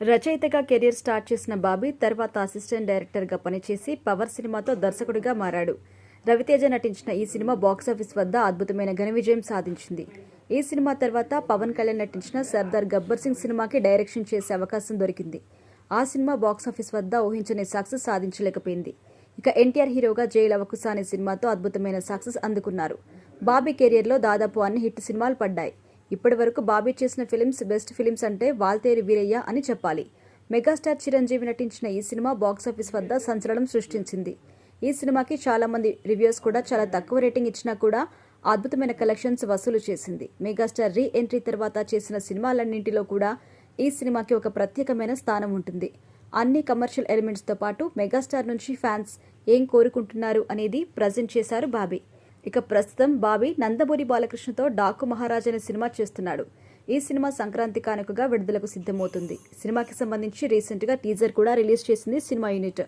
రచయితగా career start చేసిన బాబీ తర్వాత అసిస్టెంట్ డైరెక్టర్గా పనిచేసి పవర్ సినిమాతో దర్శకుడిగా మారాడు. రవితేజ నటించిన ఈ సినిమా బాక్సాఫీస్ వద్ద అద్భుతమైన ఘన విజయం సాధించింది. ఈ సినిమా తర్వాత పవన్ కళ్యాణ్ నటించిన సర్దార్ గబ్బర్ సింగ్ సినిమాకి డైరెక్షన్ చేసే అవకాశం దొరికింది. ఆ సినిమా బాక్సాఫీస్ వద్ద ఊహించని సక్సెస్ సాధించలేకపోయింది. ఇక ఎన్టీఆర్ హీరోగా జైలు అవకుశ అనే సినిమాతో అద్భుతమైన సక్సెస్ అందుకున్నారు. బాబీ కెరియర్లో దాదాపు అన్ని హిట్ సినిమాలు పడ్డాయి. ఇప్పటి వరకు బాబీ చేసిన ఫిలిమ్స్ బెస్ట్ ఫిలిమ్స్ అంటే వాల్తేరు వీరయ్య అని చెప్పాలి. మెగాస్టార్ చిరంజీవి నటించిన ఈ సినిమా బాక్సాఫీస్ వద్ద సంచలనం సృష్టించింది. ఈ సినిమాకి చాలా మంది రివ్యూస్ కూడా చాలా తక్కువ రేటింగ్ ఇచ్చినా కూడా అద్భుతమైన కలెక్షన్స్ వసూలు చేసింది. మెగాస్టార్ రీ ఎంట్రీ తర్వాత చేసిన సినిమాలన్నింటిలో కూడా ఈ సినిమాకి ఒక ప్రత్యేకమైన స్థానం ఉంటుంది. అన్ని కమర్షియల్ ఎలిమెంట్స్తో పాటు మెగాస్టార్ నుంచి ఫ్యాన్స్ ఏం కోరుకుంటున్నారు అనేది ప్రజెంట్ చేశారు బాబీ. ఇక ప్రస్తుతం బాబీ నందమూరి బాలకృష్ణతో డాకు మహారాజ్ అనే సినిమా చేస్తున్నాడు. ఈ సినిమా సంక్రాంతి కానుకగా విడుదలకు సిద్ధమవుతుంది. సినిమాకి సంబంధించి రీసెంట్గా టీజర్ కూడా రిలీజ్ చేసింది సినిమా యూనిట్.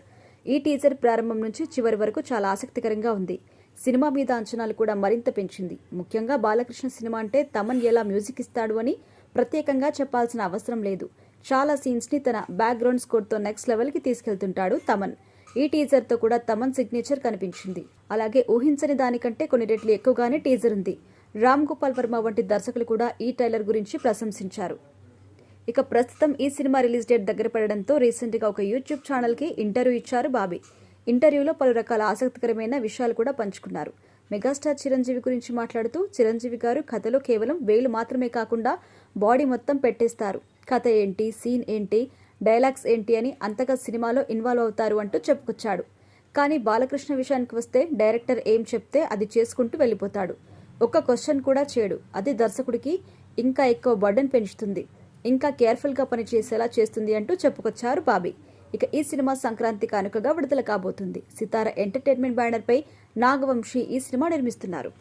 ఈ టీజర్ ప్రారంభం నుంచి చివరి వరకు చాలా ఆసక్తికరంగా ఉంది. సినిమా మీద అంచనాలు కూడా మరింత పెంచింది. ముఖ్యంగా బాలకృష్ణ సినిమా అంటే తమన్ ఎలా మ్యూజిక్ ఇస్తాడు అని ప్రత్యేకంగా చెప్పాల్సిన అవసరం లేదు. చాలా సీన్స్ని తన బ్యాక్గ్రౌండ్ స్కోర్తో నెక్స్ట్ లెవెల్కి తీసుకెళ్తుంటాడు తమన్. ఈ టీజర్తో కూడా తమన్ సిగ్నేచర్ కనిపించింది. అలాగే ఊహించని దానికంటే కొన్ని రెట్లు ఎక్కువగానే టీజర్ ఉంది. రామ్ గోపాల్ వర్మ వంటి దర్శకులు కూడా ఈ ట్రైలర్ గురించి ప్రశంసించారు. ఇక ప్రస్తుతం ఈ సినిమా రిలీజ్ డేట్ దగ్గర పడడంతో రీసెంట్గా ఒక యూట్యూబ్ ఛానల్కి ఇంటర్వ్యూ ఇచ్చారు బాబీ. ఇంటర్వ్యూలో పలు రకాల ఆసక్తికరమైన విషయాలు కూడా పంచుకున్నారు. మెగాస్టార్ చిరంజీవి గురించి మాట్లాడుతూ, చిరంజీవి గారు కథలో కేవలం వేలు మాత్రమే కాకుండా బాడీ మొత్తం పెట్టేస్తారు. కథ ఏంటి, సీన్ ఏంటి, డైలాగ్స్ ఏంటి అని అంతగా సినిమాలో ఇన్వాల్వ్ అవుతారు అంటూ చెప్పుకొచ్చాడు. కానీ బాలకృష్ణ విషయానికి వస్తే డైరెక్టర్ ఏం చెప్తే అది చేసుకుంటూ వెళ్ళిపోతాడు. ఒక్క క్వశ్చన్ కూడా చేయడు. అది దర్శకుడికి ఇంకా ఎక్కువ బర్డెన్ పెంచుతుంది, ఇంకా కేర్ఫుల్గా పనిచేసేలా చేస్తుంది అంటూ చెప్పుకొచ్చారు బాబీ. ఇక ఈ సినిమా సంక్రాంతి కానుకగా విడుదల కాబోతుంది. సితార ఎంటర్టైన్మెంట్ బ్యానర్పై నాగవంశీ ఈ సినిమా నిర్మిస్తున్నారు.